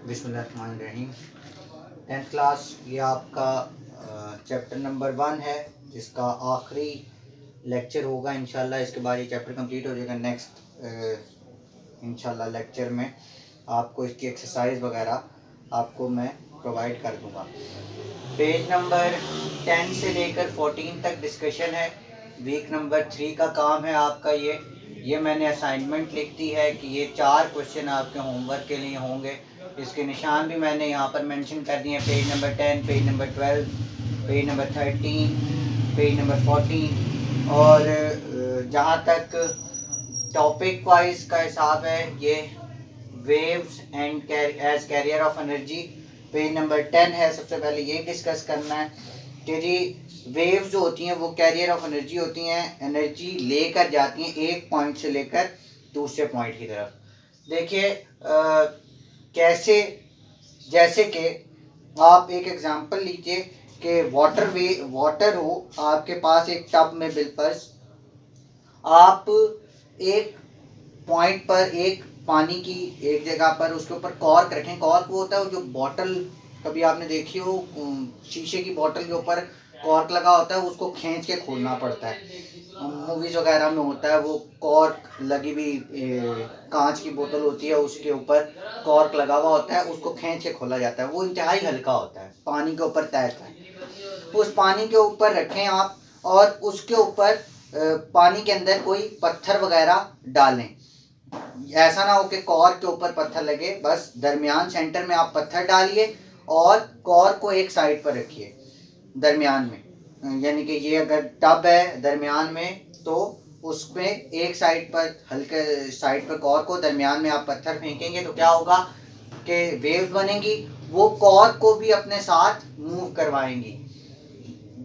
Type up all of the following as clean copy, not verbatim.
बिस्मिल्लाहिर्रहमानिर्रहीम। 10th class ये आपका चैप्टर नंबर 1 है, जिसका आखिरी लेक्चर होगा इंशाल्लाह। इसके बाद ये चैप्टर कंप्लीट हो जाएगा। नेक्स्ट इंशाल्लाह लेक्चर में आपको इसकी एक्सरसाइज वगैरह आपको मैं प्रोवाइड कर दूंगा। पेज नंबर 10 से लेकर 14 तक डिस्कशन है। वीक नंबर 3 का काम है आपका ये मैंने असाइनमेंट लिख दी है कि ये 4 क्वेश्चन आपके होमवर्क के लिए होंगे। इसके निशान भी मैंने यहाँ पर मेंशन कर दिए हैं। Page number 10, page number 12, page number 13, page number 14। और जहाँ तक टॉपिक वाइज का हिसाब है, ये waves and as carrier of energy page number 10 है। सबसे पहले ये डिस्कस करना है कि जी वेव्स जो होती हैं वो कैरियर ऑफ एनर्जी होती हैं, एनर्जी लेकर जाती हैं एक पॉइंट से लेकर दूसरे पॉइंट की तरफ। देखिए कैसे, जैसे कि आप एक एग्जांपल लीजिए कि वाटर हो आपके पास एक टब में। बिलफर्ज आप एक पॉइंट पर एक पानी की एक जगह पर उसके ऊपर कॉर्क रखें। कॉर्क वो होता है जो बॉटल, कभी आपने देखी हो शीशे की बॉटल के ऊपर कॉर्क लगा होता है, उसको खींच के खोलना पड़ता है। मूवीज वगैरह में होता है वो कॉर्क लगी हुई कांच की बोतल होती है, उसके ऊपर कॉर्क लगा हुआ होता है, उसको खींच के खोला जाता है। वो इंतहाई हल्का होता है, पानी के ऊपर तैरता है। उस पानी के ऊपर रखें आप और उसके ऊपर पानी के अंदर कोई पत्थर वगैरह डालें। ऐसा ना हो कि कॉर्क के ऊपर पत्थर लगे, बस दरमियान सेंटर में आप पत्थर डालिए और कॉर्क को एक साइड पर रखिए दरमियान में। यानी कि ये अगर टब है दरमियान में तो उसमें एक साइड पर, हल्के साइड पर कॉर्क को, दरमियान में आप पत्थर फेंकेंगे तो क्या होगा कि वेव्स बनेंगी। वो कॉर्क को भी अपने साथ मूव करवाएंगी।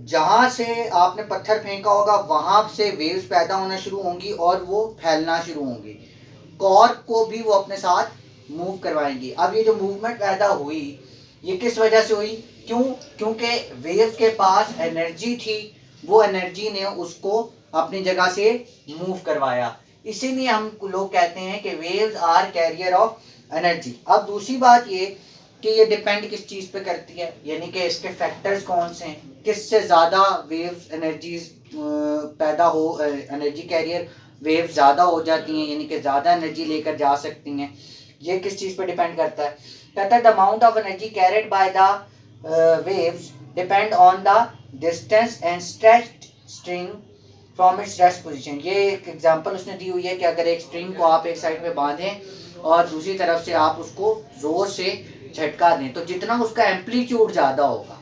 जहां से आपने पत्थर फेंका होगा वहां से वेव्स पैदा होना शुरू होंगी और वो फैलना शुरू होंगी। कॉर्क को भी वो अपने साथ मूव करवाएंगी। अब ये जो मूवमेंट पैदा हुई ये किस वजह से हुई? क्योंकि वेव्स के पास एनर्जी थी, वो एनर्जी ने उसको अपनी जगह से मूव करवाया। इसीलिए हम लोग कहते हैं कि waves are carrier of energy. अब दूसरी बात ये कि ये डिपेंड किस चीज़ पे करती है, यानी कि इसके फैक्टर्स कौन से हैं, किससे ज़्यादा वेव्स एनर्जी पैदा हो, एनर्जी कैरियर वेव ज़्यादा हो जाती हैं, यानी कि ज़्यादा एनर्जी लेकर जा सकती हैं। ये किस चीज़ पर डिपेंड करता है? कहता है the amount of energy carried by the waves depend on the distance and stretched string from its rest position. ये एक एग्जांपल उसने दी हुई है कि अगर एक स्ट्रिंग को आप एक साइड पे बांधें और दूसरी तरफ से आप उसको जोर से झटका दें, तो जितना उसका एम्पलीट्यूड ज़्यादा होगा,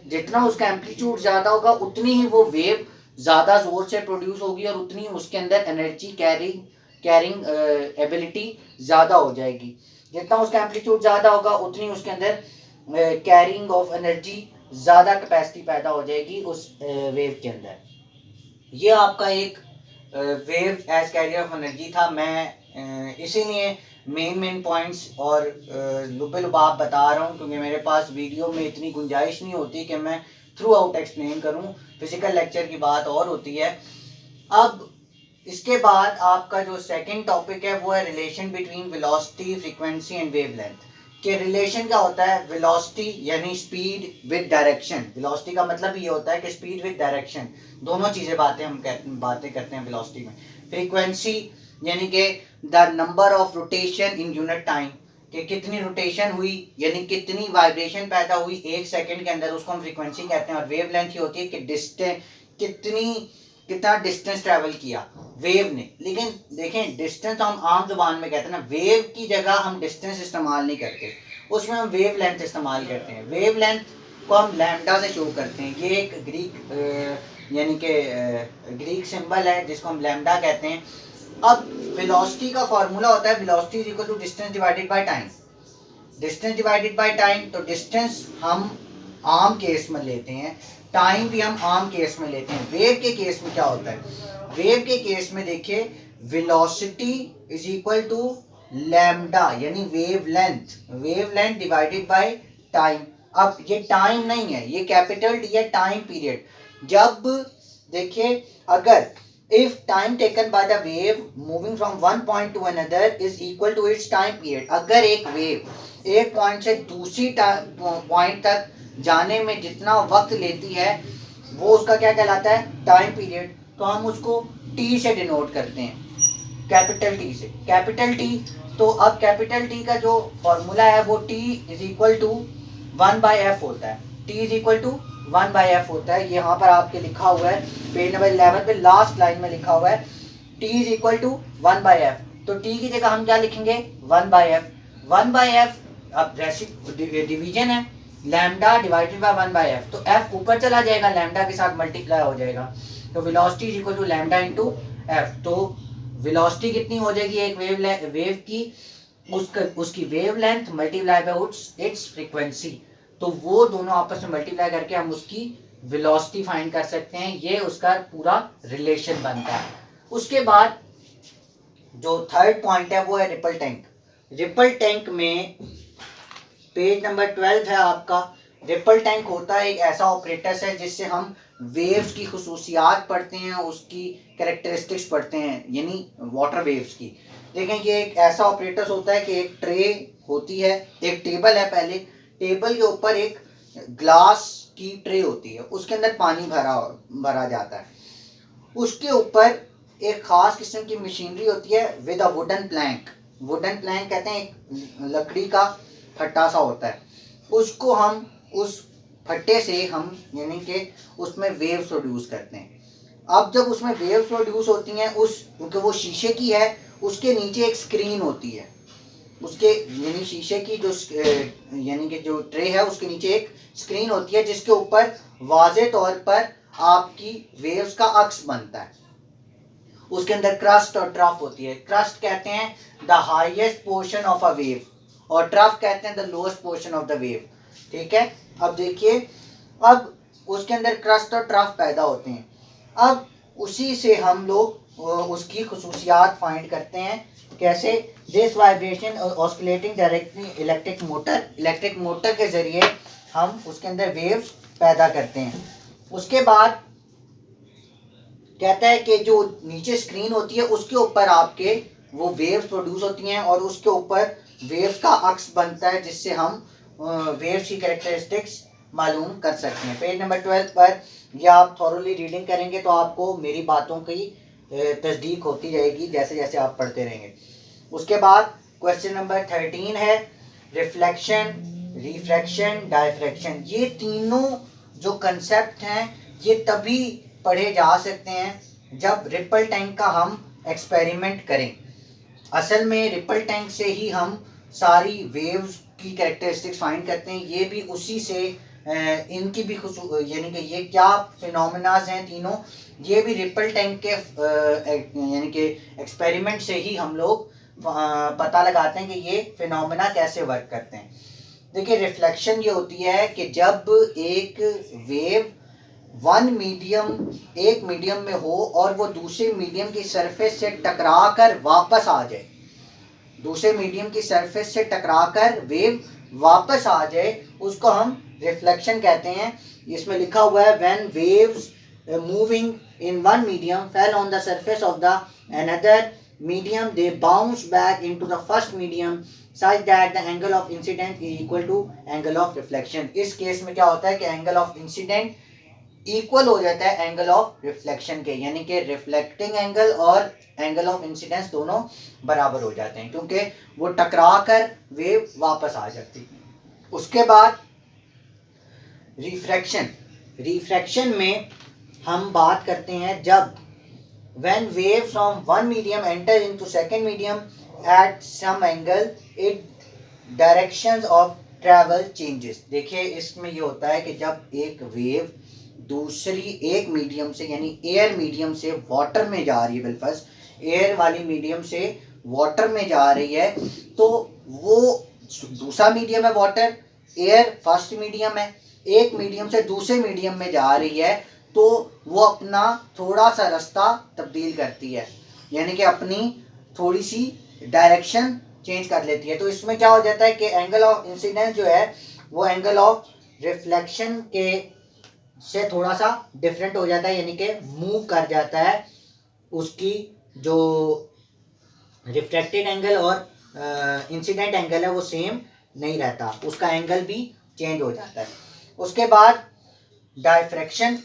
जितना उसका एम्पलीट्यूड ज़्यादा होगा उतनी ही वो वेव ज़्यादा ज़ोर से प्रोड्यूस होगी और उतनी उसके अंदर एनर्जी कैरिंग एबिलिटी ज़्यादा हो जाएगी। जितना उसका एम्पलीट्यूड ज़्यादा होगा उतनी उसके अंदर कैरिंग ऑफ एनर्जी ज़्यादा कैपेसिटी पैदा हो जाएगी उस वेव के अंदर। ये आपका एक wave as carrier of energy था। मैं इसीलिए मेन पॉइंट्स और लुबे-लुबाब बता रहा हूँ, क्योंकि मेरे पास वीडियो में इतनी गुंजाइश नहीं होती कि मैं थ्रू आउट एक्सप्लेन करूँ। फिजिकल लेक्चर की बात और होती है। अब इसके बाद आपका जो सेकंड टॉपिक है वो है relation between velocity, frequency and wavelength. कि रिलेशन क्या होता है? वेलोसिटी यानी स्पीड विद डायरेक्शन। वेलोसिटी का मतलब ये होता है कि स्पीड विद डायरेक्शन, दोनों चीज़ें बातें करते हैं वेलोसिटी में। फ्रीक्वेंसी यानी कि the number of rotation in unit time, कि कितनी रोटेशन हुई यानी कितनी वाइब्रेशन पैदा हुई एक सेकंड के अंदर, उसको हम फ्रीक्वेंसी कहते हैं। और वेव लेंथ ही होती है कि डिस्टेंस, कितना डिस्टेंस ट्रैवल किया वेव ने। लेकिन देखें डिस्टेंस हम आम जुबान में कहते हैं ना, वेव की जगह हम डिस्टेंस इस्तेमाल नहीं करते, उसमें हम वेव लेंथ इस्तेमाल करते हैं। वेव लेंथ को हम लैम्डा से शो करते हैं। ये एक ग्रीक यानी कि ग्रीक सिंबल है जिसको हम लैम्डा कहते हैं। अब वेलोसिटी का फॉर्मूला होता है velocity is equal to distance divided by time. Distance divided by time, तो डिस्टेंस हम आम केस में लेते हैं, टाइम भी हम आम केस में लेते हैं। वेव के केस में क्या होता है? वेव के केस में देखिए velocity is equal to lambda यानी wavelength divided by time. अब ये टाइम नहीं है, ये कैपिटल टी है, टाइम पीरियड। जब देखिए अगर if time taken by the wave moving from one point to another is equal to its time period, अगर एक वेव एक पॉइंट से दूसरी पॉइंट तक जाने में जितना वक्त लेती है वो उसका क्या कहलाता है, टाइम पीरियड। तो हम उसको टी से डिनोट करते हैं, कैपिटल टी से, कैपिटल टी। तो अब कैपिटल टी का जो फॉर्मूला है वो T is equal to 1/f होता है, T is equal to 1/f होता है। यहाँ पर आपके लिखा हुआ है पेज नंबर 11 पे लास्ट लाइन में लिखा हुआ है T is equal to 1/f। तो टी की जगह हम क्या लिखेंगे, 1/f। 1/f अब डिवीजन है, लैम्डा डिवाइडेड बाय 1/f, तो f ऊपर चला जाएगा, लैम्डा के साथ मल्टीप्लाई हो जाएगा। तो velocity is equal to lambda into f। तो वेलोसिटी कितनी हो जाएगी एक वेव की, उसकी wavelength multiply by its frequency. तो वो दोनों आपस में मल्टीप्लाई करके हम उसकी वेलोसिटी फाइंड कर सकते हैं। ये उसका पूरा रिलेशन बनता है। उसके बाद जो थर्ड पॉइंट है वो है रिपल टैंक। रिपल टैंक में पेज नंबर 12 है आपका। रिपल टैंक होता है एक ऐसा ऑपरेटस है जिससे हम वेव्स की खुसूसियात पढ़ते हैं, उसकी कैरेक्टरिस्टिक्स पढ़ते हैं, यानी वाटर वेव्स की। देखें ये एक ऐसा ऑपरेटस होता है कि एक ट्रे होती है, एक टेबल है, पहले टेबल के ऊपर एक ग्लास की ट्रे होती है, उसके अंदर पानी भरा जाता है। उसके ऊपर एक खास किस्म की मशीनरी होती है with a wooden plank. Wooden plank कहते हैं एक लकड़ी का फट्टा सा होता है, उसको हम उस फट्टे से हम यानी कि उसमें वेव्स प्रोड्यूस करते हैं। अब जब उसमें वेव्स प्रोड्यूस होती हैं उस, क्योंकि वो शीशे की है, उसके नीचे एक स्क्रीन होती है, उसके यानी शीशे की जो यानी कि जो ट्रे है उसके नीचे एक स्क्रीन होती है जिसके ऊपर वाज़े तौर पर आपकी वेव्स का अक्स बनता है। उसके अंदर क्रस्ट और ट्रफ होती है। क्रस्ट कहते हैं the highest portion of a wave और ट्रफ कहते हैं the lowest portion of the wave. ठीक है, अब देखिए, अब उसके अंदर क्रस्ट और ट्रफ पैदा होते हैं। अब उसी से हम लोग उसकी खुसूसियात फाइंड करते हैं। कैसे, this vibration oscillating directly electric motor के जरिए हम उसके अंदर वेव्स पैदा करते हैं। उसके बाद कहता है कि जो नीचे स्क्रीन होती है उसके ऊपर आपके वो वेव्स प्रोड्यूस होती हैं और उसके ऊपर वेव्स का अक्स बनता है जिससे हम वेव्स की कैरेक्टरिस्टिक्स मालूम कर सकते हैं। पेज नंबर 12 पर यह आप थॉरोली रीडिंग करेंगे तो आपको मेरी बातों की तस्दीक होती जाएगी जैसे जैसे आप पढ़ते रहेंगे। उसके बाद क्वेश्चन नंबर 13 है रिफ्लेक्शन, रिफ्रैक्शन, डायफ्रैक्शन। ये तीनों जो कंसेप्ट हैं ये तभी पढ़े जा सकते हैं जब रिपल टैंक का हम एक्सपेरिमेंट करें। असल में रिपल टैंक से ही हम सारी वेव्स की कैरेक्टरिस्टिक्स फाइंड करते हैं। ये भी उसी से इनकी भी यानी कि ये क्या फिनोमेनाज हैं तीनों, ये भी रिपल टैंक के यानी कि एक्सपेरिमेंट से ही हम लोग पता लगाते हैं कि ये फिनोमेना कैसे वर्क करते हैं। देखिए, रिफ्लेक्शन ये होती है कि जब एक वेव एक मीडियम में हो और वो दूसरे मीडियम की सरफेस से टकरा कर वापस आ जाए, दूसरे मीडियम की सरफेस से टकरा कर वेव वापस आ जाए, उसको हम रिफ्लेक्शन कहते हैं। इसमें लिखा हुआ है when waves moving in one medium fell on the surface of the another medium they bounce back into the first medium such that the angle of incident is equal to angle of reflection। इस case में क्या होता है कि angle of incident equal हो जाता है angle of reflection के, यानी कि रिफ्लेक्टिंग एंगल और एंगल ऑफ इंसिडेंस दोनों बराबर हो जाते हैं क्योंकि वो टकरा कर वेव वापस आ जाती है। उसके बाद रिफ्रैक्शन, रिफ्रैक्शन में हम बात करते हैं जब when wave from one medium enters into second medium at some angle it directions of travel changes। देखिए, इसमें ये होता है कि जब एक वेव दूसरी एक मीडियम से यानी एयर मीडियम से वाटर में जा रही है, बिलफर्ज एयर वाली मीडियम से वाटर में जा रही है, तो वो दूसरा मीडियम है वाटर, एयर फर्स्ट मीडियम है, एक मीडियम से दूसरे मीडियम में जा रही है तो वो अपना थोड़ा सा रास्ता तब्दील करती है, यानी कि अपनी थोड़ी सी डायरेक्शन चेंज कर लेती है। तो इसमें क्या हो जाता है कि एंगल ऑफ इंसिडेंस जो है वो एंगल ऑफ रिफ्लेक्शन के से थोड़ा सा डिफरेंट हो जाता है, यानी कि मूव कर जाता है। उसकी जो रिफ्लेक्टेड एंगल और इंसिडेंट एंगल है वो सेम नहीं रहता, उसका एंगल भी चेंज हो जाता है। उसके बाद डायफ्रैक्शन,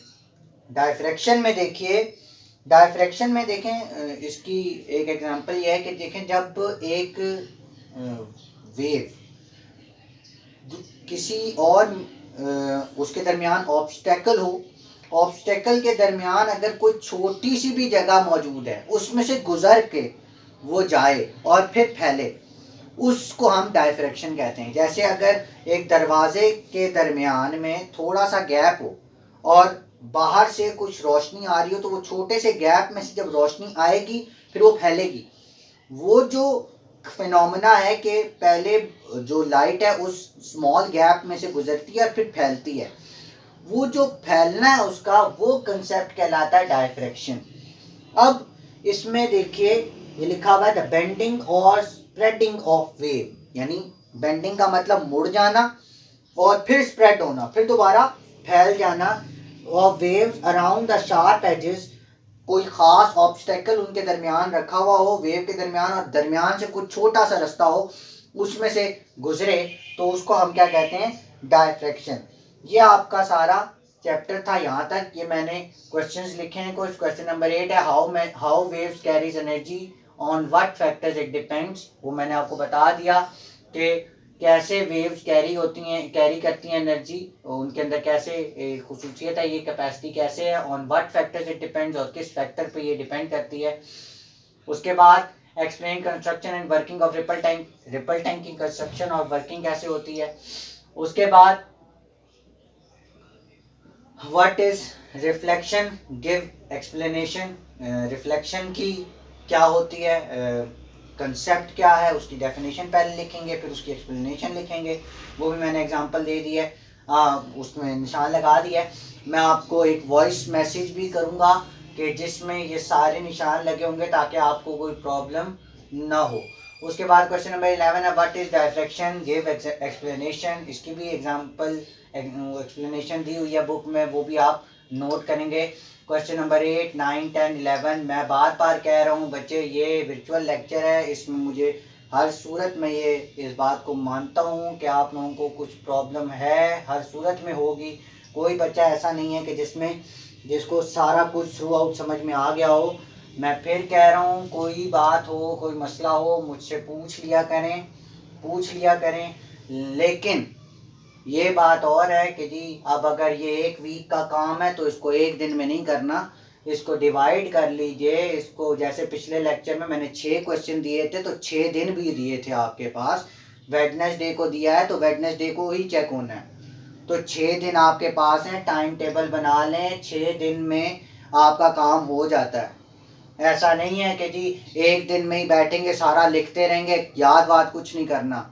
डायफ्रैक्शन में देखिए, डायफ्रैक्शन में देखें इसकी एक एग्जांपल ये है कि देखें जब एक वेव किसी और उसके दरमियान ऑब्स्टेकल हो, ऑब्स्टेकल के दरमियान अगर कोई छोटी सी भी जगह मौजूद है उसमें से गुजर के वो जाए और फिर फैले, उसको हम डायफ्रैक्शन कहते हैं। जैसे अगर एक दरवाजे के दरमियान में थोड़ा सा गैप हो और बाहर से कुछ रोशनी आ रही हो, तो वो छोटे से गैप में से जब रोशनी आएगी फिर वो फैलेगी। वो जो फिनोमेना है कि पहले जो लाइट है उस स्मॉल गैप में से गुजरती है और फिर फैलती है, वो जो फैलना है उसका वो कंसेप्ट कहलाता है डायफ्रैक्शन। अब इसमें देखिए ये लिखा हुआ है द बेंडिंग और स्प्रेडिंग ऑफ वेव, यानी बेंडिंग का मतलब मुड़ जाना और फिर स्प्रेड होना, फिर दोबारा फैल जाना of waves around the sharp edges. कोई खास ऑब्स्टेकल उनके दरमियान रखा हुआ हो वेव के दरमियान और दरमियान से कुछ छोटा सा रास्ता हो, उसमें से गुजरे, तो उसको हम क्या कहते हैं, डायफ्रैक्शन। ये आपका सारा चैप्टर था यहाँ तक। ये मैंने क्वेश्चंस लिखे हैं कुछ। क्वेश्चन नंबर 8 है how waves carries energy on what factors it depends. वो मैंने आपको बता दिया कि कैसे वेव्स कैरी होती हैं, कैरी करती हैं एनर्जी, उनके अंदर कैसे खुसूसियत है, ये कैपेसिटी कैसे है, on what factors it depends, और किस फैक्टर पे ये डिपेंड करती है। उसके बाद explain construction and working of ripple tank, ripple tank की कंस्ट्रक्शन और वर्किंग कैसे होती है। उसके बाद what is reflection, give explanation, reflection की क्या होती है, कंसेप्ट क्या है, उसकी डेफिनेशन पहले लिखेंगे, फिर उसकी एक्सप्लेनेशन लिखेंगे। वो भी मैंने एग्जांपल दे दी है, उसमें निशान लगा दिया है। मैं आपको एक वॉइस मैसेज भी करूँगा कि जिसमें ये सारे निशान लगे होंगे ताकि आपको कोई प्रॉब्लम ना हो। उसके बाद क्वेश्चन नंबर 11 है what is diffraction, give explanation. इसकी भी एग्जांपल एक्सप्लेनेशन दी हुई है बुक में, वो भी आप नोट करेंगे। Question number 8, 9, 10, 11। मैं बार बार कह रहा हूँ बच्चे, ये वर्चुअल लेक्चर है, इसमें मुझे हर सूरत में ये इस बात को मानता हूँ कि आप लोगों को कुछ प्रॉब्लम है, हर सूरत में होगी। कोई बच्चा ऐसा नहीं है कि जिसको सारा कुछ थ्रू आउट समझ में आ गया हो। मैं फिर कह रहा हूँ, कोई बात हो, कोई मसला हो, मुझसे पूछ लिया करें। लेकिन ये बात और है कि जी अब अगर ये एक वीक का काम है तो इसको एक दिन में नहीं करना, इसको डिवाइड कर लीजिए। इसको जैसे पिछले लेक्चर में मैंने 6 क्वेश्चन दिए थे तो 6 दिन भी दिए थे आपके पास। वेडनेसडे को दिया है तो वेडनेसडे को ही चेक होना है, तो 6 दिन आपके पास हैं। टाइम टेबल बना लें, 6 दिन में आपका काम हो जाता है। ऐसा नहीं है कि जी एक दिन में ही बैठेंगे सारा लिखते रहेंगे, याद कुछ नहीं करना।